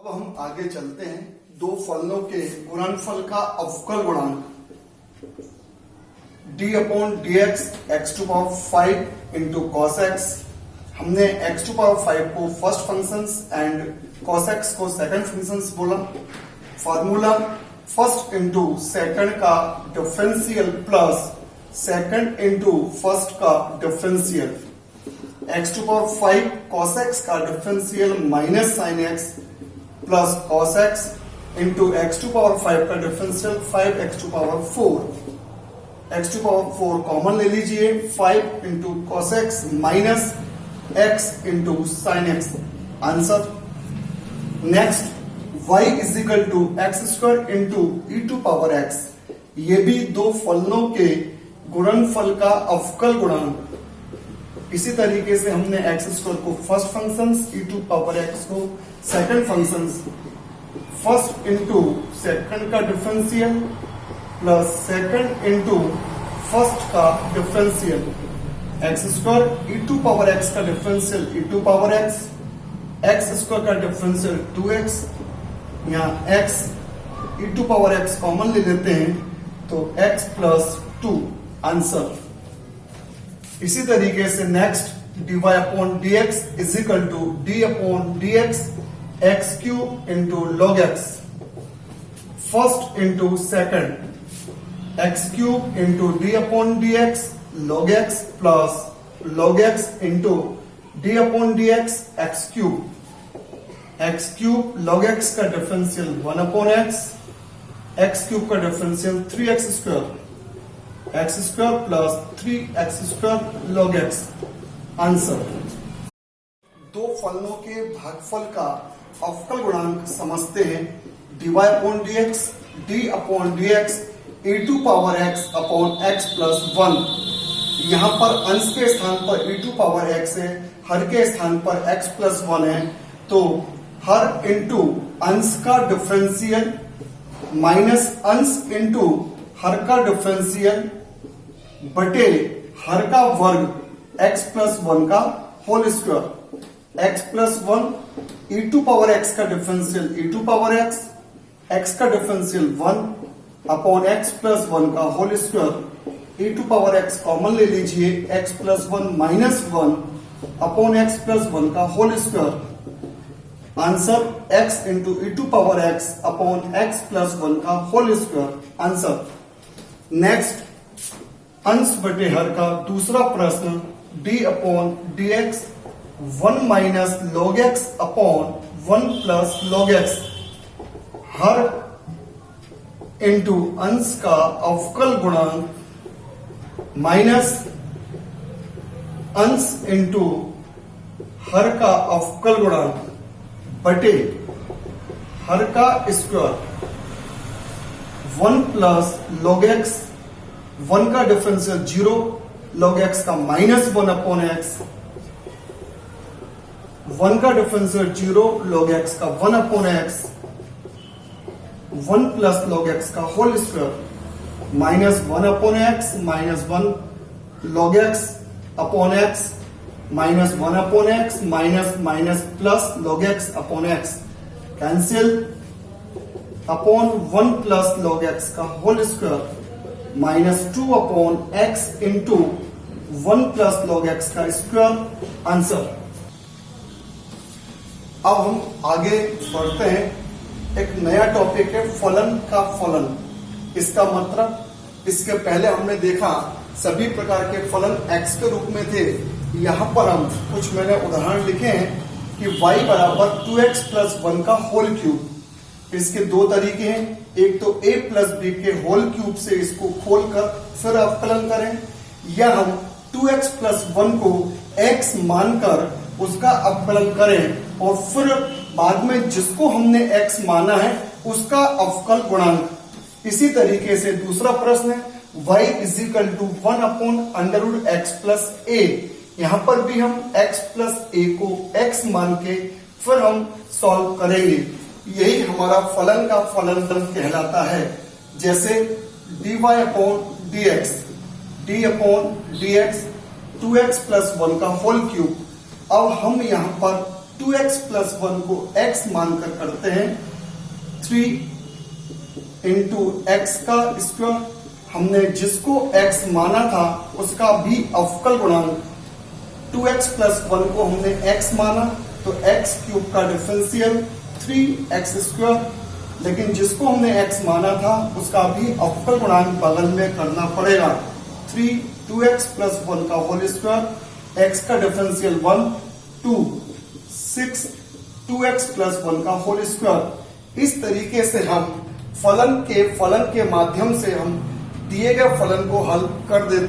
अब हम आगे चलते हैं। दो फलनों के गुणनफल का अवकल गुणांक d upon d x x to power 5 into cos x. हमने एक्स टू पावर 5 को first functions and cos x को सेकंड फंक्शंस बोला। फॉर्मूला फर्स्ट इंटू सेकंड का differential plus second into first का differential. X to power 5 cos x का differential minus sine x plus cos x into x to power 5 का differential 5 x to power 4। X to power 4 common ले लीजिए, 5 into cos x minus x into sine x. Answer. Next y is equal to x square into e to power x. ये भी दो फलनों के गुणनफल का अवकल गुणांक। इसी तरीके से हमने एक्स स्क्वायर को first functions, e to power x को second functions. First into second का differential plus second into first का differential. X square e to power x का differential e to power x, x square का differential 2x। यहाँ x e to power x common ले लेते हैं तो x plus 2। Answer. इसी तरीके से next dy upon d x is equal to d upon d x x cube into log x. First into second x cube into d upon d x log x plus log x into d upon d x x cube. X cube log x का differential 1 upon x, x cube का differential 3x square, x square plus 3x square log x. Answer. दो फलनों के भागफल का अवकल गुणांक समझते हैं। dy upon d x d upon d x e to power x upon x plus 1। यहाँ पर अंश के स्थान पर e टू पावर x है, हर के स्थान पर x प्लस 1 है, तो हर इंटू अंश का डिफरेंशियल माइनस अंश इंटू हर का डिफरेंशियल बटे हर का वर्ग x प्लस 1 का whole square. x plus 1 e to power x का differential e to power x का डिफरेंशियल 1 अपॉन x प्लस 1 का whole square. E to power x common ले लीजिए, x plus 1 minus 1 upon x plus 1 का whole square. Answer x into e to power x upon x plus 1 का whole square. Answer. Next अंश बटे हर का दूसरा प्रश्न d upon d x 1 minus log x upon 1 plus log x. हर into अंश का अवकल गुणांक माइनस अंश इंटू हर का अवकल गुणांक बटे हर का स्क्वायर। 1 प्लस लॉग एक्स, 1 का डिफरेंशियल 0, लॉग एक्स का माइनस 1 अपॉन एक्स। 1 का डिफरेंशियल 0, लॉग एक्स का 1 upon x. 1 plus log x का whole square minus 1 upon x minus 1 log x upon x minus 1 upon x minus minus plus log x upon x. Cancel. Upon 1 plus log x का whole square minus 2 upon x into 1 plus log x का square. Answer. अब हम आगे बढ़ते हैं। एक नया topic है फलन का फलन। इसका मतलब इसके पहले हमने देखा सभी प्रकार के फलन x के रूप में थे। यहाँ पर हम कुछ मैंने उदाहरण लिखे हैं कि y बराबर 2x प्लस 1 का होल क्यूब। इसके दो तरीके हैं, एक तो a प्लस b के होल क्यूब से इसको खोलकर फिर अवकलन करें, या हम 2x प्लस 1 को x मानकर उसका अवकलन करें और फिर बाद में जिसको हमने x माना है उसका अवकल गुणांक। इसी तरीके से दूसरा प्रश्न है y is equal to 1 upon under root x plus a. यहां पर भी हम x प्लस ए को x मान के फिर हम सॉल्व करेंगे। यही हमारा फलन का फलन कहलाता है। जैसे dy upon d x, d upon d x 2x plus 1 का होल क्यूब। अब हम यहाँ पर 2x प्लस 1 को x मानकर करते हैं 3 इंटू एक्स का स्क्वायर। हमने जिसको x माना था उसका भी अवकल गुणांक 2x प्लस 1 को हमने x माना तो x क्यूब का डिफरेंशियल 3x स्क्वायर, लेकिन जिसको हमने x माना था उसका भी अवकल गुणांक बगल में करना पड़ेगा 2x प्लस 1 का होल स्क्वायर, x का डिफरेंशियल 1 2 6 2x प्लस 1 का होल स्क्वायर। इस तरीके से हम फलन के माध्यम से हम दिए गए फलन को हल कर देते हैं।